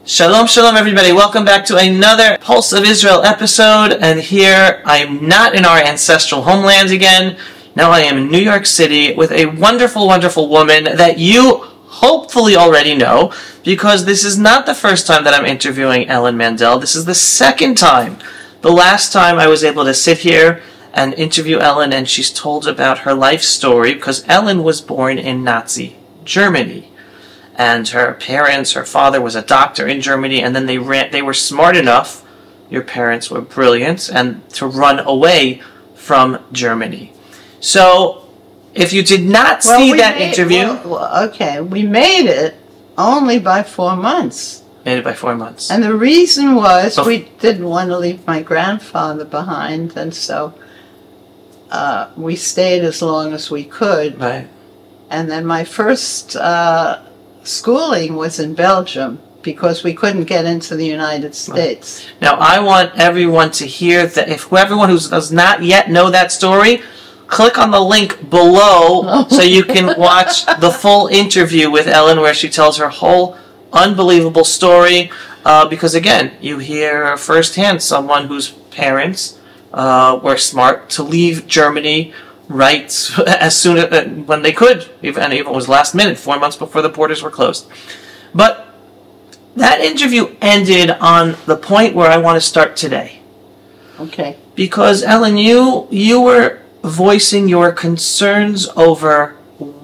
Shalom, shalom everybody. Welcome back to another Pulse of Israel episode. And here I am not in our ancestral homeland again. Now I am in New York City with a wonderful, wonderful woman that you hopefully already know, because this is not the first time that I'm interviewing Ellen Mandel. This is the second time. The last time I was able to sit here and interview Ellen, and she's told about her life story, because Ellen was born in Nazi Germany. And her parents, her father was a doctor in Germany, and then they were smart enough, your parents were brilliant, and to run away from Germany. So, if you did not see that interview... Okay, we made it only by 4 months. Made it by 4 months. And the reason was we didn't want to leave my grandfather behind, and so we stayed as long as we could. Right. And then my first... schooling was in Belgium because we couldn't get into the United States. Now, I want everyone to hear that. If everyone who does not yet know that story, click on the link below so you can watch the full interview with Ellen, where she tells her whole unbelievable story. Because again, you hear firsthand someone whose parents were smart to leave Germany right as soon as when they could, and even was last minute, 4 months before the borders were closed. But that interview ended on the point where I want to start today. Okay. Because Ellen, you were voicing your concerns over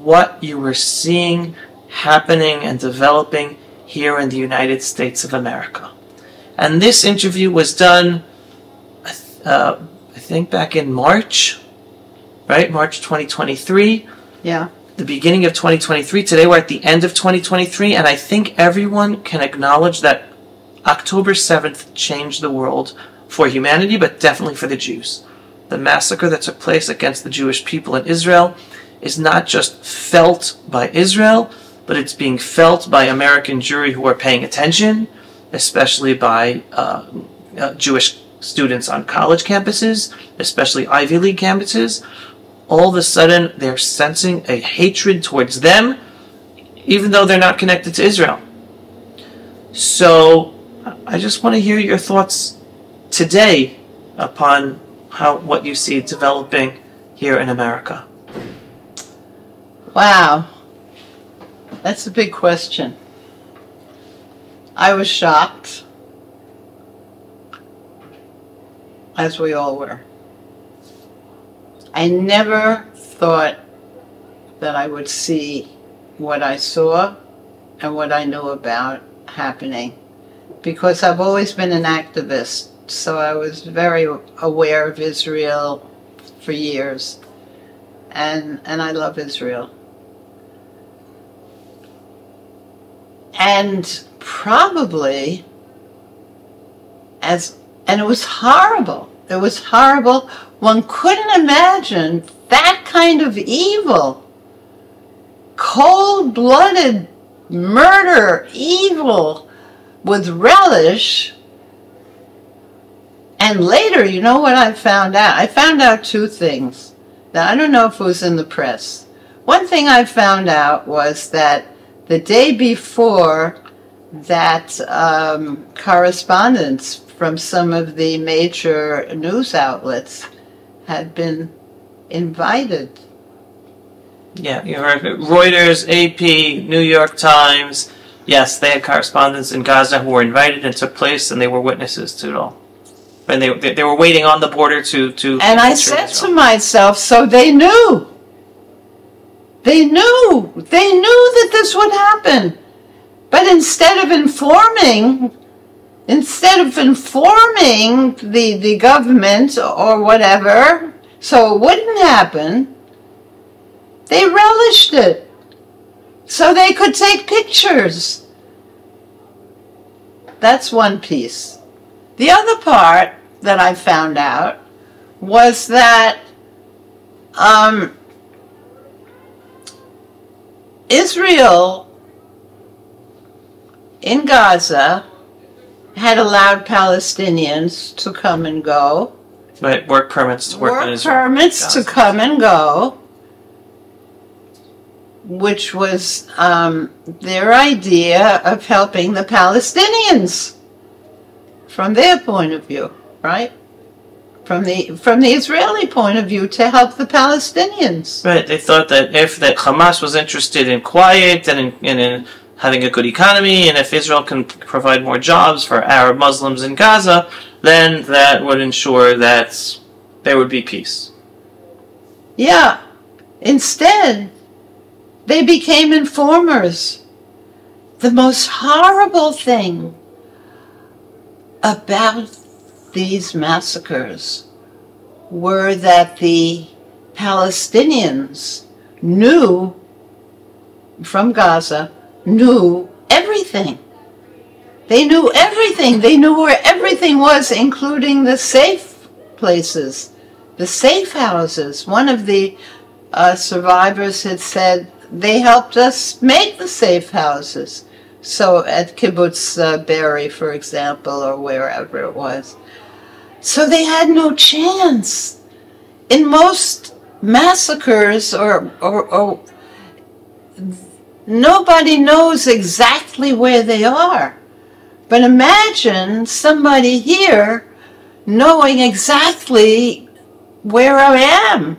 what you were seeing happening and developing here in the United States of America. And this interview was done, I think back in March. Right? March 2023. Yeah. The beginning of 2023. Today we're at the end of 2023, and I think everyone can acknowledge that October 7th changed the world for humanity, but definitely for the Jews. The massacre that took place against the Jewish people in Israel is not just felt by Israel, but it's being felt by American Jewry who are paying attention, especially by Jewish students on college campuses, especially Ivy League campuses. All of a sudden, they're sensing a hatred towards them, even though they're not connected to Israel. So, I just want to hear your thoughts today upon what you see developing here in America. Wow. That's a big question. I was shocked, as we all were. I never thought that I would see what I saw and what I knew about happening, because I've always been an activist, so I was very aware of Israel for years, and I love Israel. And probably, and it was horrible. It was horrible. One couldn't imagine that kind of evil. Cold-blooded murder, evil, with relish. And later, you know what I found out? I found out two things. Now, I don't know if it was in the press. One thing I found out was that the day before, that correspondence from some of the major news outlets had been invited. Yeah, you heard it. Reuters, AP, New York Times. Yes, they had correspondents in Gaza who were invited and took place, and they were witnesses to it all. And they were waiting on the border to And I said to myself, so they knew. They knew. They knew that this would happen. But instead of informing the government or whatever, so it wouldn't happen, they relished it so they could take pictures. That's one piece. The other part that I found out was that Israel in Gaza had allowed Palestinians to come and go. Right, work permits to work in Israel. Work permits to come and go. which was their idea of helping the Palestinians from their point of view, right? From the Israeli point of view, to help the Palestinians. Right. They thought that if that Hamas was interested in quiet and in having a good economy, and if Israel can provide more jobs for Arab Muslims in Gaza, then that would ensure that there would be peace. Yeah. Instead, they became informers. The most horrible thing about these massacres were that the Palestinians knew, from Gaza, knew everything. They knew everything. They knew where everything was, including the safe places, the safe houses. One of the survivors had said, they helped us make the safe houses. So at Kibbutz Be'eri, for example, or wherever it was. So they had no chance. In most massacres, or nobody knows exactly where they are. But imagine somebody here knowing exactly where I am.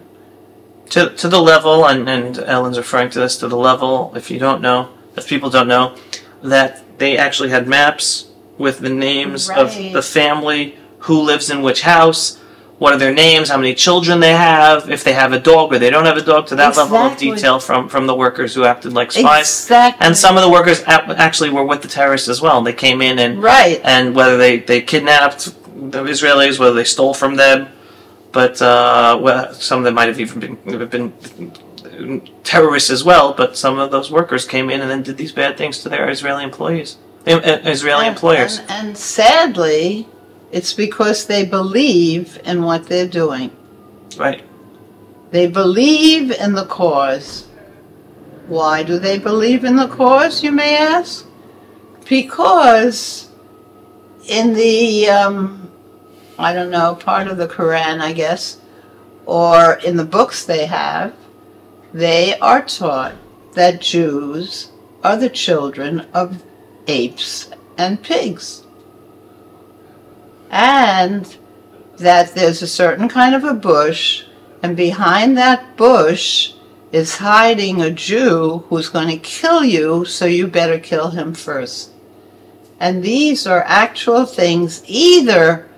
To the level, and Ellen's referring to this, to the level, if you don't know, if people don't know, that they actually had maps with the names of the family, who lives in which house, what are their names, how many children they have, if they have a dog or they don't have a dog, to that level of detail from the workers who acted like spies. Exactly. And some of the workers actually were with the terrorists as well. They came in and whether they kidnapped the Israelis, whether they stole from them, but some of them might have even been terrorists as well, but some of those workers came in and then did these bad things to their Israeli employees, employers. And sadly, it's because they believe in what they're doing. Right. They believe in the cause. Why do they believe in the cause, you may ask? Because in the, I don't know, part of the Quran, I guess, or in the books they have, they are taught that Jews are the children of apes and pigs. And that there's a certain kind of a bush, and behind that bush is hiding a Jew who's going to kill you, so you better kill him first. And these are actual things, either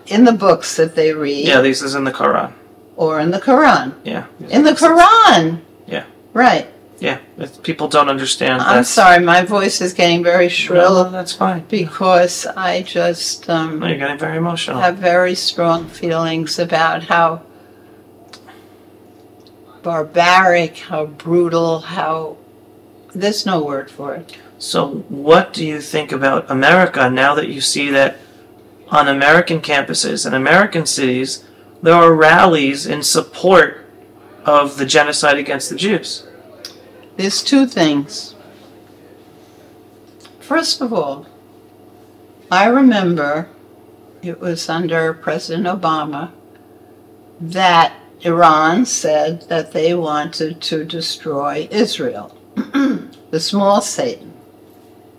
in the books that they read. Yeah, this is in the Quran. Or in the Quran. Yeah. In the Quran! Yeah. Right. Yeah, if people don't understand. I'm sorry, my voice is getting very shrill. No, that's fine. Because I just no, you're getting very emotional. Have very strong feelings about how barbaric, how brutal, how... There's no word for it. So what do you think about America now that you see that on American campuses and American cities there are rallies in support of the genocide against the Jews? There's two things. First of all, I remember it was under President Obama that Iran said that they wanted to destroy Israel, the small Satan.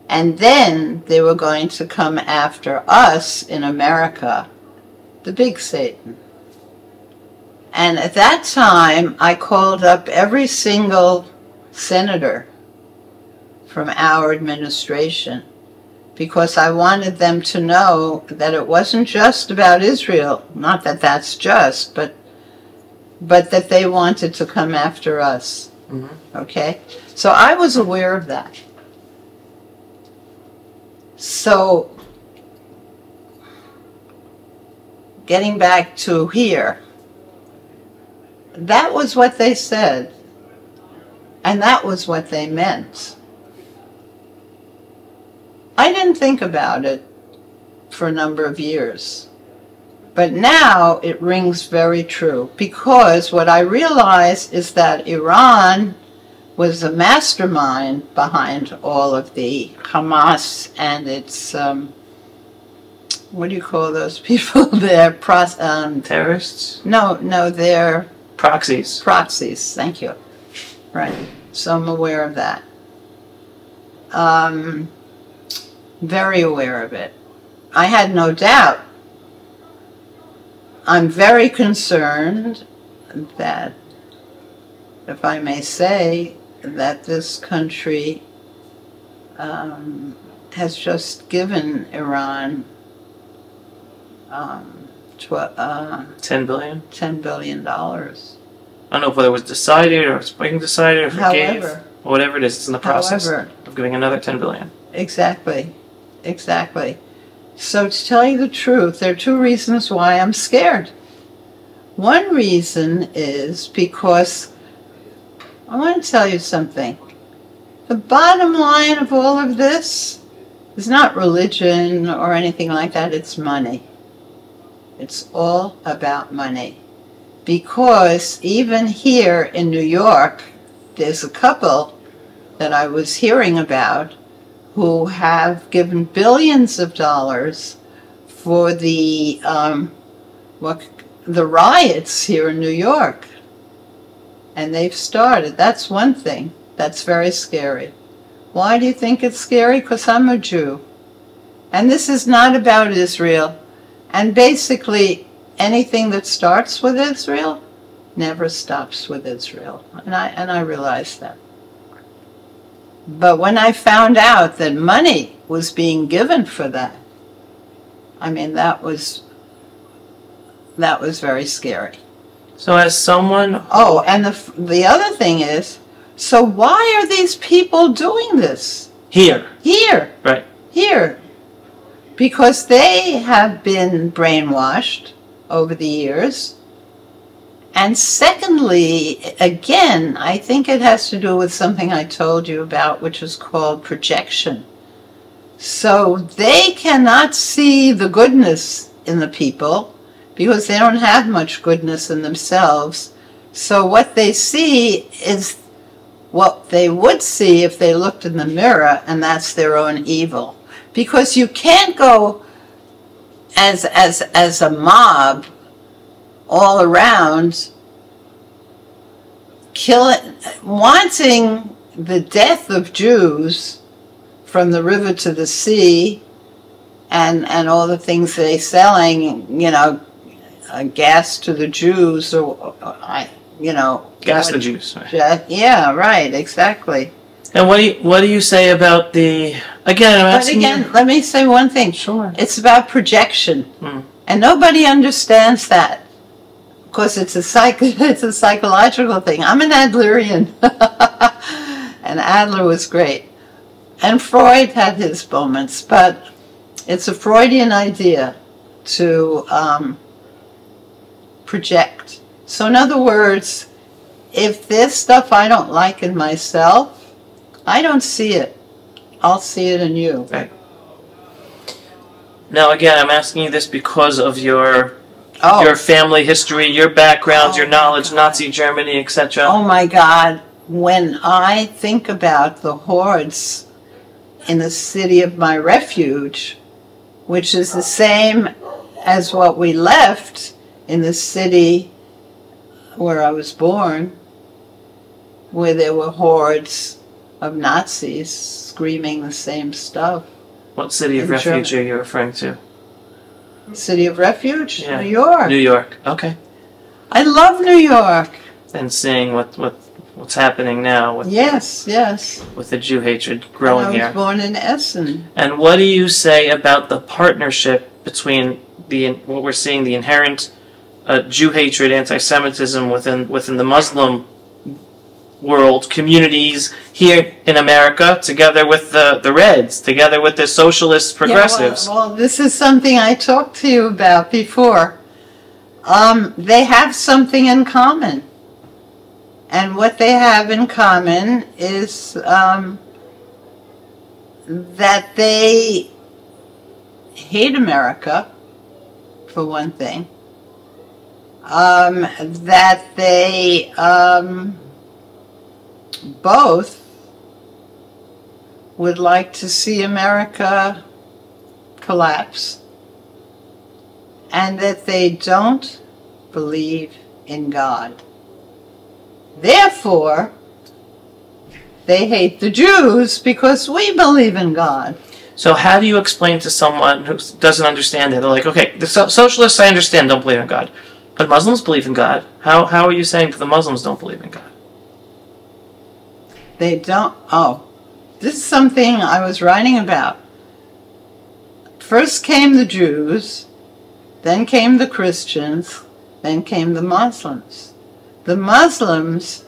And then they were going to come after us in America, the big Satan. And at that time, I called up every single senator from our administration because I wanted them to know that it wasn't just about Israel, not that that's just, but that they wanted to come after us. Mm-hmm. Okay? So I was aware of that. So, getting back to here, that was what they said. And that was what they meant. I didn't think about it for a number of years. But now it rings very true. Because what I realize is that Iran was the mastermind behind all of the Hamas and its, what do you call those people? They're terrorists? No, they're... Proxies. Proxies, thank you. Right. So I'm aware of that. Very aware of it. I had no doubt. I'm very concerned that, if I may say, that this country has just given Iran $10 billion. $10 billion. I don't know whether it was decided or it's being decided or forgave. However, Or whatever it is, it's in the process however, of giving another $10 billion. Exactly. Exactly. So to tell you the truth, there are two reasons why I'm scared. One reason is because I want to tell you something. The bottom line of all of this is not religion or anything like that. It's money. It's all about money. Because even here in New York, there's a couple that I was hearing about who have given billions of dollars for the riots here in New York. And they've started. That's one thing. That's very scary. Why do you think it's scary? Because I'm a Jew. And this is not about Israel. And basically, anything that starts with Israel never stops with Israel. And I realize that. But when I found out that money was being given for that, I mean, that was very scary. So as someone... Oh, and the other thing is, so why are these people doing this? Here. Here. Right. Here. Because they have been brainwashed over the years. And secondly, again, I think it has to do with something I told you about, which is called projection. So they cannot see the goodness in the people because they don't have much goodness in themselves. So what they see is what they would see if they looked in the mirror, and that's their own evil. Because you can't go as a mob all around wanting the death of Jews from the river to the sea, and all the things they're selling, you know, gas to the Jews, or you know, Gas the Jews. Right. Yeah, right, exactly. And what do you say about the... Again, I'm asking you... let me say one thing. Sure. It's about projection. Mm. And nobody understands that. Because it's a psychological thing. I'm an Adlerian. And Adler was great. And Freud had his moments. But it's a Freudian idea to project. So in other words, if there's stuff I don't like in myself, I don't see it. I'll see it in you. Right. Now, again, I'm asking you this because of your family history, your background, your knowledge, Nazi Germany, etc. Oh my God. When I think about the hordes in the city of my refuge, which is the same as what we left in the city where I was born, where there were hordes of Nazis screaming the same stuff. What city of refuge are you referring to? City of Refuge? Yeah. New York. New York. Okay. I love New York. And seeing what's happening now with yes, with the Jew hatred growing here. I was born in Essen. And what do you say about the partnership between what we're seeing, the inherent Jew hatred, anti-Semitism within the Muslim world, communities here in America, together with the Reds, together with the socialist progressives? Yeah, well, this is something I talked to you about before. They have something in common. And what they have in common is that they hate America, for one thing. That they both would like to see America collapse, and that they don't believe in God. Therefore, they hate the Jews because we believe in God. So how do you explain to someone who doesn't understand it? They're like, okay, the socialists, I understand, don't believe in God. But Muslims believe in God. How are you saying that the Muslims don't believe in God? They don't. Oh, this is something I was writing about. First came the Jews, then came the Christians, then came the Muslims. The Muslims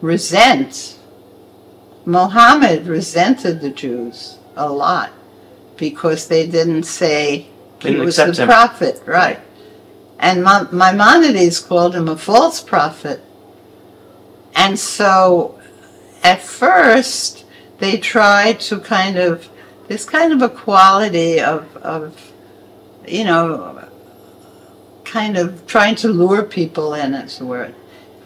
resent. Muhammad resented the Jews a lot because they didn't say he was the prophet, right? And Maimonides called him a false prophet. And so at first they tried to there's kind of a quality of you know, kind of trying to lure people in, is the word.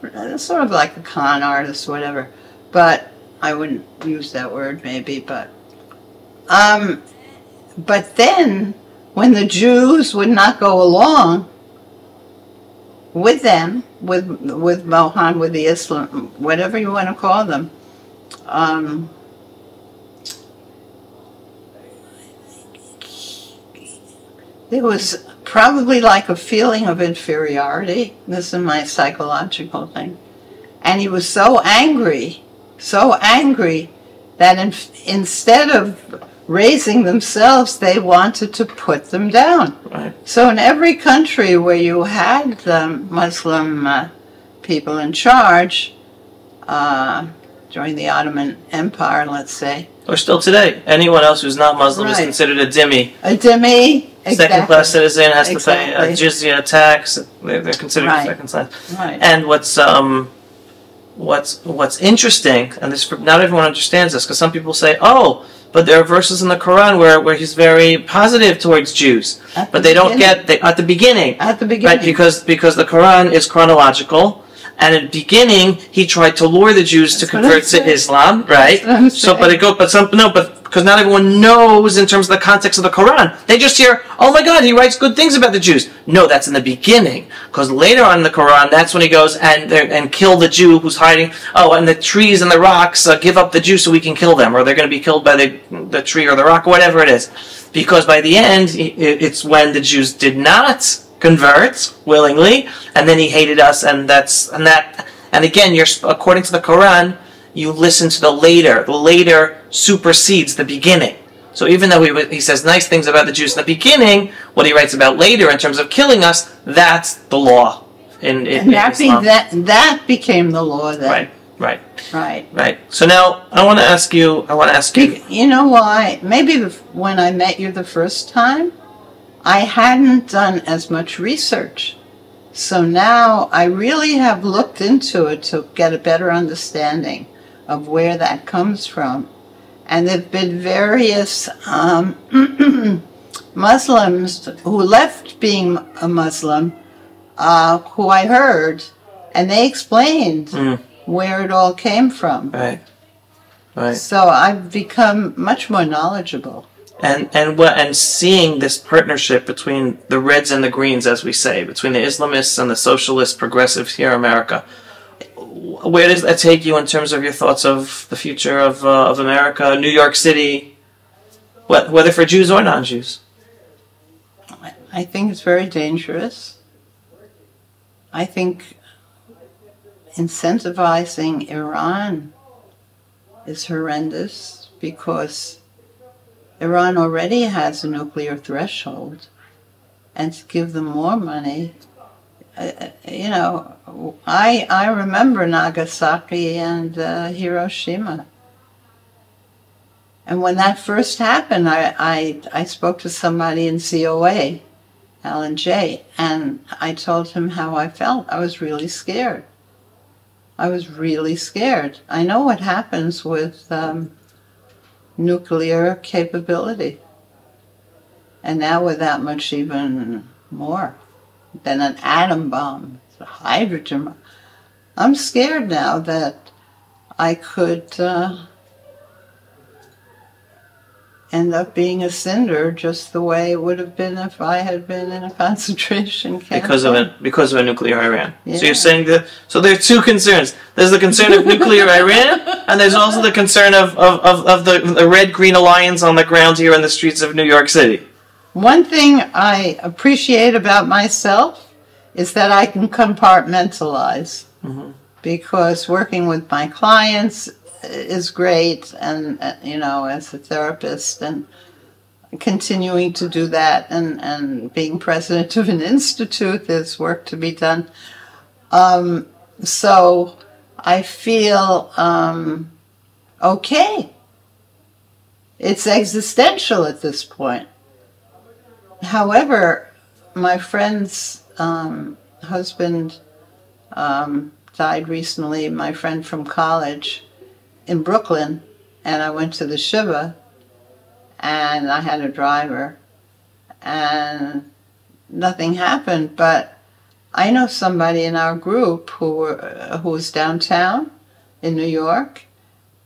It's sort of like a con artist, whatever. But I wouldn't use that word, maybe, but then when the Jews would not go along with them, with Mohammed, with the Islam, whatever you want to call them, there was probably like a feeling of inferiority. This is my psychological thing. And he was so angry that instead of raising themselves, they wanted to put them down. Right. So in every country where you had the Muslim people in charge, during the Ottoman Empire, let's say. Or still today, anyone else who's not Muslim is considered a dhimmi. A dhimmi, exactly. Second-class citizen, has to pay a jizya tax. They're considered second class. Right. And what's interesting, and this not everyone understands this, because some people say, oh, but there are verses in the Quran where he's very positive towards Jews, but they don't get at the beginning, right? Because the Quran is chronological. And in the beginning, he tried to lure the Jews to convert to Islam, right? So, because not everyone knows in terms of the context of the Quran. They just hear, oh my God, he writes good things about the Jews. No, that's in the beginning. Because later on in the Quran, that's when he goes and kill the Jew who's hiding. Oh, and the trees and the rocks, give up the Jews so we can kill them. Or they're going to be killed by the tree or the rock, or whatever it is. Because by the end, it's when the Jews did not convert willingly, and then he hated us, and again, according to the Quran, you listen to the later supersedes the beginning. So even though he says nice things about the Jews in the beginning, what he writes about later in terms of killing us, that's the law in Islam. That became the law then. Right. So now I want to ask you. You know why? Maybe when I met you the first time, I hadn't done as much research. So now I really have looked into it to get a better understanding of where that comes from. And there have been various Muslims who left being a Muslim, who I heard, and they explained where it all came from. Right. So I've become much more knowledgeable. And seeing this partnership between the Reds and the Greens, as we say, between the Islamists and the socialist progressives here in America, where does that take you in terms of your thoughts of the future of America, New York City, whether for Jews or non-Jews? I think it's very dangerous. I think incentivizing Iran is horrendous because Iran already has a nuclear threshold, and to give them more money, you know, I remember Nagasaki and Hiroshima. And when that first happened, I spoke to somebody in COA, Alan J., and I told him how I felt. I was really scared. I know what happens with nuclear capability. And now with that much even more than an atom bomb, a hydrogen bomb. I'm scared now that I could end up being a cinder, just the way it would have been if I had been in a concentration camp. Because of a nuclear Iran. Yeah. So you're saying that. So there are two concerns. There's the concern of nuclear Iran, and there's also the concern of the Red-Green Alliance on the ground here in the streets of New York City. One thing I appreciate about myself is that I can compartmentalize, because working with my clients is great, and as a therapist, and continuing to do that, and being president of an institute, there's work to be done. So I feel okay. It's existential at this point. However, my friend's husband died recently, my friend from college, in Brooklyn, and I went to the Shiva, and I had a driver, and nothing happened. But I know somebody in our group who was downtown in New York,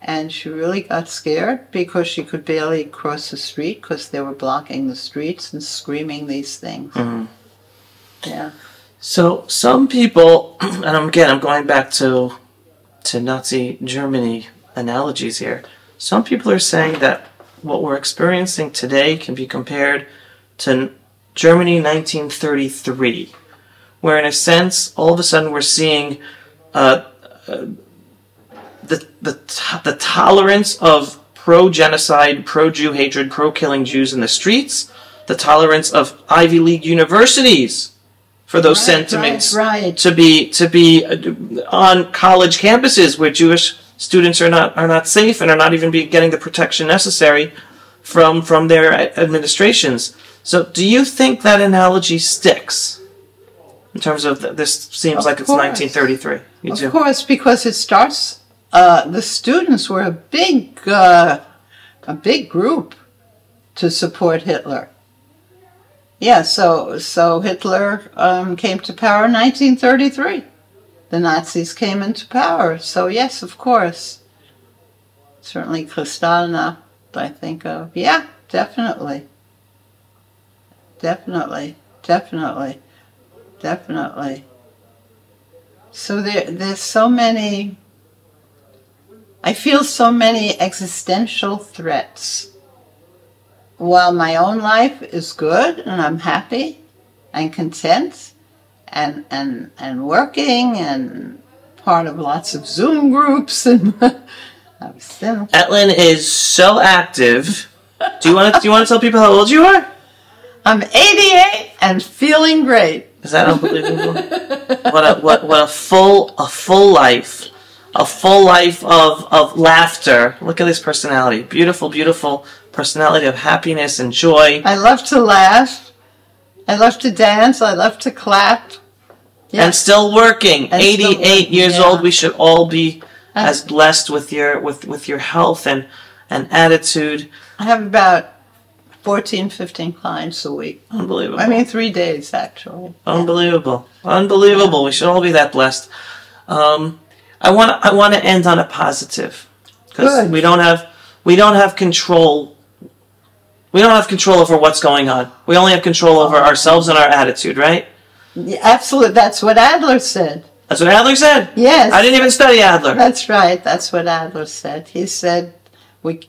and she really got scared because she could barely cross the street because they were blocking the streets and screaming these things. Yeah. So some people, and I'm going back to Nazi Germany analogies here. Some people are saying that what we're experiencing today can be compared to Germany 1933, where in a sense, all of a sudden we're seeing the tolerance of pro-genocide, pro-Jew hatred, pro-killing Jews in the streets, the tolerance of Ivy League universities for those sentiments to be on college campuses where Jewish students are not safe and are not even getting the protection necessary from their administrations. So do you think that analogy sticks in terms of this seems like it's 1933? You do? Of course, because it starts, the students were a big group to support Hitler. Yeah, so Hitler came to power in 1933. The Nazis came into power. So yes, of course. Certainly Kristallnacht, I think of. Yeah, definitely. Definitely. So there's so many, I feel so many existential threats. While my own life is good and I'm happy and content and working and part of lots of Zoom groups and Etlin is so active. Do you want to tell people how old you are? I'm 88 and feeling great. Is that unbelievable? what a full life. A full life of laughter. Look at this personality. Beautiful, beautiful personality of happiness and joy. I love to laugh. I love to dance. I love to clap. Yeah. And still working. And 88 years old. We should all be as blessed with your health and attitude. I have about 14, 15 clients a week. Unbelievable. I mean, 3 days, actually. Unbelievable. Unbelievable. Yeah. We should all be that blessed. I want to end on a positive, because we don't have control. We don't have control over what's going on. We only have control over ourselves and our attitude, right? Yeah, absolutely. That's what Adler said. That's what Adler said? Yes. I didn't even study Adler. That's right. That's what Adler said. He said we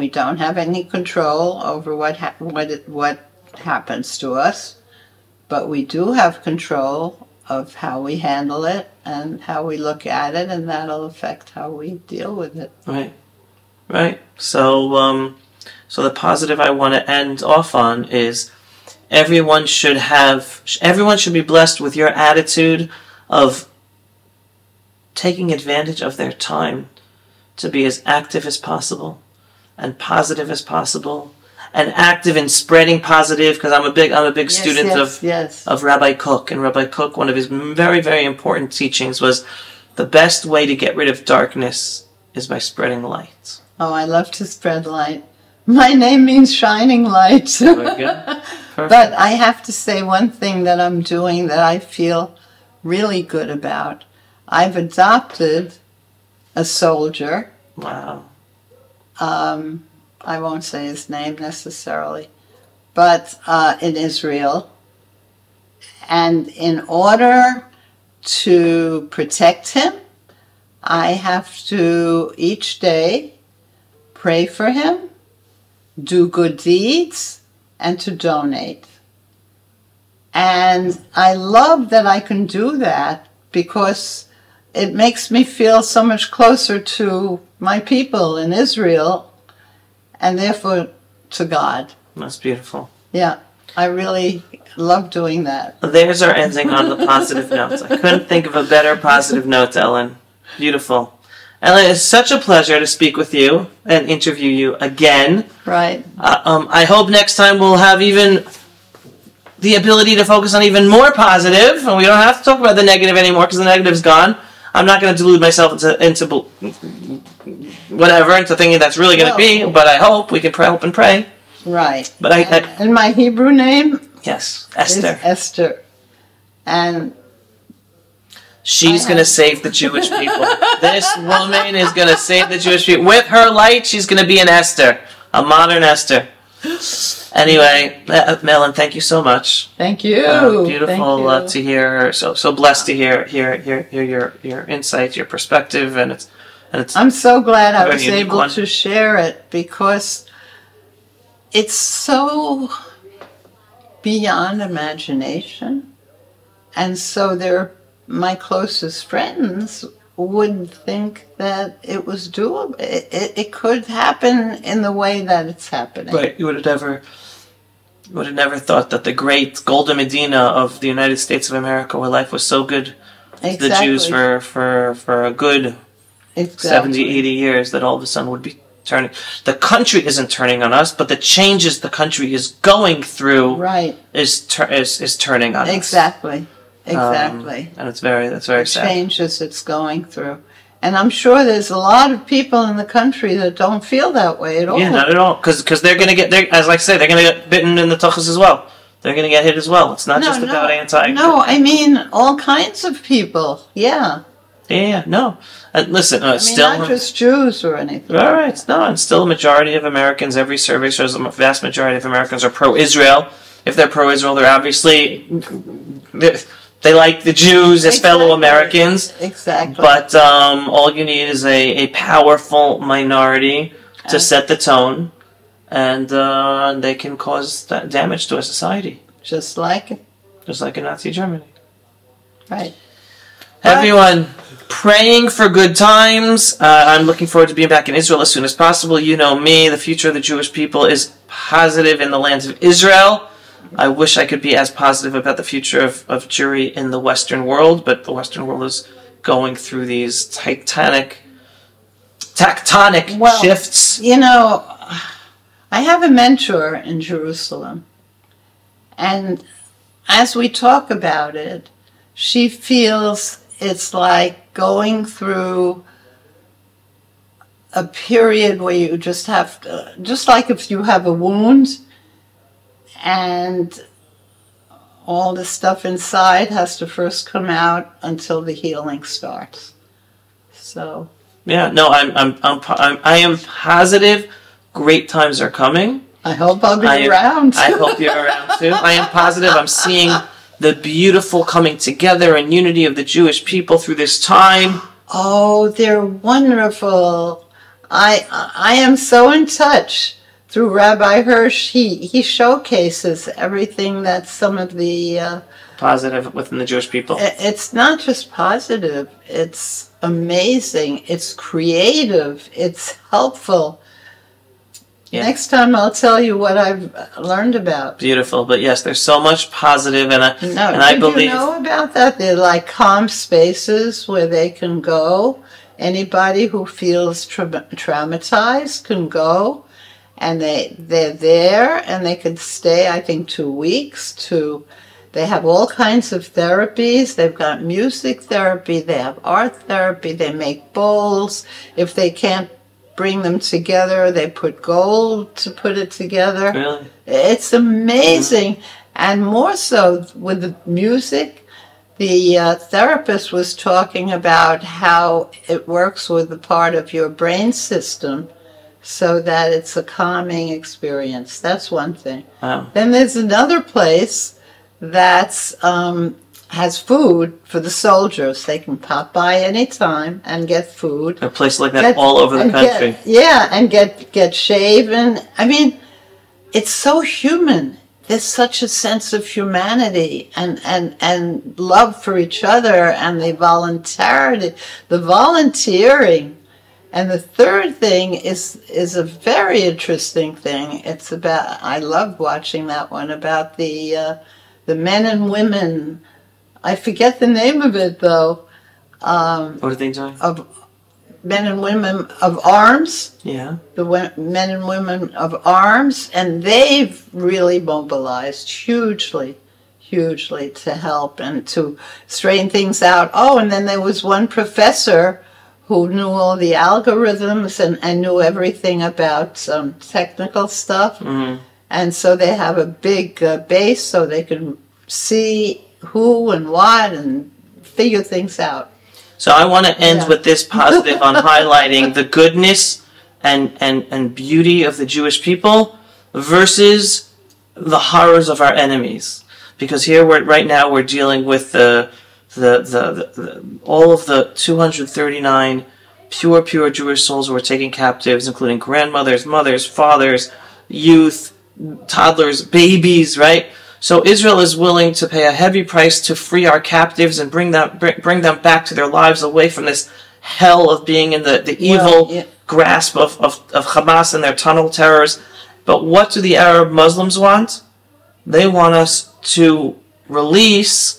don't have any control over what happens to us, but we do have control of how we handle it and how we look at it, and that'll affect how we deal with it. Right. So the positive I want to end off on is everyone should be blessed with your attitude of taking advantage of their time to be as active as possible and positive as possible and active in spreading positive, because I'm a big student of Rabbi Kook, and Rabbi Kook, one of his very, very important teachings was the best way to get rid of darkness is by spreading light. Oh, I love to spread light. My name means shining light. But I have to say one thing that I'm doing that I feel really good about. I've adopted a soldier Wow. I won't say his name necessarily, but in Israel. And in order to protect him, I have to each day pray for him, do good deeds, and to donate. And I love that I can do that because it makes me feel so much closer to my people in Israel and therefore to God. That's beautiful. Yeah, I really love doing that. There's our ending on the positive notes. I couldn't think of a better positive note, Ellen. Beautiful. Ellen, it's such a pleasure to speak with you and interview you again. Right. I hope next time we'll have even the ability to focus on even more positive, and we don't have to talk about the negative anymore because the negative's gone. I'm not going to delude myself into whatever, into thinking that's really going to be, but I hope we can hope and pray. Right. But and my Hebrew name? Yes, Esther. Is Esther. And she's going to save the Jewish people. This woman is going to save the Jewish people. With her light, she's going to be an Esther, a modern Esther. Anyway, Ellen, thank you so much. Thank you. Beautiful Thank you. To hear. So blessed to hear your insights, your perspective, and it's. I'm so glad I was unique able to share it because it's so beyond imagination, and so my closest friends would think that it was doable. It could happen in the way that it's happening. Right. You would have never thought that the great golden Medina of the United States of America, where life was so good to the Jews for a good 70, 80 years, that all of a sudden would be turning. The country isn't turning on us, but the changes the country is going through is turning on us. Exactly. And that's very sad. Changes it's going through. And I'm sure there's a lot of people in the country that don't feel that way at all. Yeah, not at all. Because they're going to get, as I say, they're going to get bitten in the tuchus as well. They're going to get hit as well. It's not just about anti... No, I mean all kinds of people. Yeah. Yeah, no. And listen, still... not just Jews or anything. All right, no, and still a majority of Americans, every survey shows the vast majority of Americans are pro-Israel. If they're pro-Israel, they're obviously... They like the Jews as fellow Americans. Exactly. But all you need is a powerful minority to set the tone, and they can cause damage to a society. Just like in Nazi Germany. Right. Everyone, praying for good times. I'm looking forward to being back in Israel as soon as possible. You know me, the future of the Jewish people is positive in the lands of Israel. I wish I could be as positive about the future of Jewry in the Western world, but the Western world is going through these tectonic shifts. You know, I have a mentor in Jerusalem, and as we talk about it, she feels it's like going through a period where you just have to, just like if you have a wound, and all the stuff inside has to first come out until the healing starts. So yeah, no, I am positive. Great times are coming. I hope I'll be around. I hope you're around too. I am positive. I'm seeing the beautiful coming together and unity of the Jewish people through this time. Oh, they're wonderful. I am so in touch. Through Rabbi Hirsch, he showcases everything that some of the... positive within the Jewish people. It's not just positive. It's amazing. It's creative. It's helpful. Yeah. Next time I'll tell you what I've learned about. Beautiful. But yes, there's so much positive, and I believe... Did you know about that? They're like calm spaces where they can go. Anybody who feels traumatized can go. And they're there, and they could stay, I think, 2 weeks. They have all kinds of therapies. They've got music therapy. They have art therapy. They make bowls. If they can't bring them together, they put gold to put it together. Really? It's amazing. And more so with the music, The therapist was talking about how it works with the part of your brain system so that it's a calming experience. That's one thing. Wow. Then there's another place that's has food for the soldiers. They can pop by any time and get food. A place like that all over the country. And get shaven. I mean, it's so human. There's such a sense of humanity and love for each other, and the volunteering. And the third thing is a very interesting thing. It's about, I love watching that one, about the men and women. I forget the name of it though. What are they doing? Of men and women of arms. Yeah. The men and women of arms, and they've really mobilized hugely to help and to straighten things out. Oh, and then there was one professor who knew all the algorithms and knew everything about some technical stuff. Mm-hmm. And so they have a big base so they can see who and what and figure things out. So I want to end with this positive on highlighting the goodness and beauty of the Jewish people versus the horrors of our enemies. Because here right now we're dealing with the all of the 239 pure Jewish souls who were taken captives, including grandmothers, mothers, fathers, youth, toddlers, babies, right? So Israel is willing to pay a heavy price to free our captives and bring them back to their lives, away from this hell of being in the evil grasp of Hamas and their tunnel terrors. But what do the Arab Muslims want? They want us to release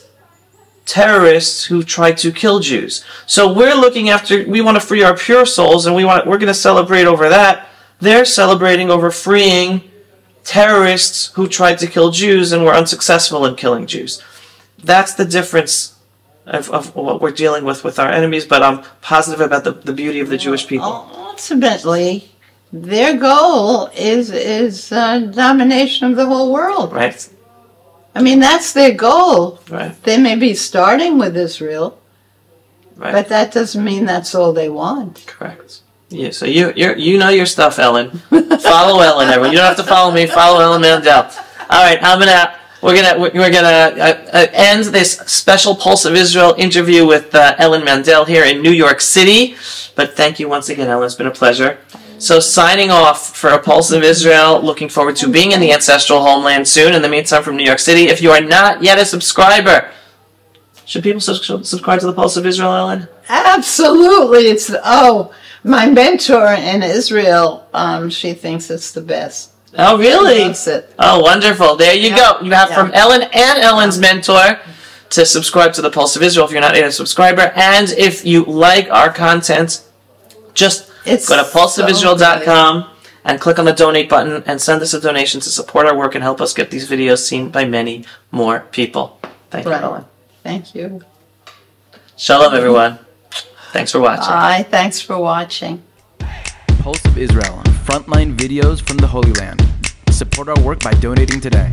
terrorists who try to kill Jews. So we want to free our pure souls, and we're going to celebrate over that. They're celebrating over freeing terrorists who tried to kill Jews and were unsuccessful in killing Jews. That's the difference of what we're dealing with our enemies, but I'm positive about the beauty of the Jewish people. Ultimately, their goal is domination of the whole world. Right. I mean, that's their goal. Right. They may be starting with Israel, right, but that doesn't mean that's all they want. Correct. Yeah, so you know your stuff, Ellen. Follow Ellen, everyone. You don't have to follow me. Follow Ellen Mandel. All right, we're gonna end this special Pulse of Israel interview with Ellen Mandel here in New York City. But thank you once again, Ellen. It's been a pleasure. So signing off for a Pulse of Israel. Looking forward to being in the ancestral homeland soon. In the meantime, from New York City, if you are not yet a subscriber, should people subscribe to the Pulse of Israel, Ellen? Absolutely. My mentor in Israel, she thinks it's the best. Oh, really? She loves it. Oh, wonderful. There you go. You have from Ellen and Ellen's mentor to subscribe to the Pulse of Israel if you're not yet a subscriber. And if you like our content, just go to pulseofisrael.com and click on the donate button and send us a donation to support our work and help us get these videos seen by many more people. Thank you, Ellen. Thank you. Shalom, everyone. Thanks for watching. Bye. Thanks for watching. Pulse of Israel, frontline videos from the Holy Land. Support our work by donating today.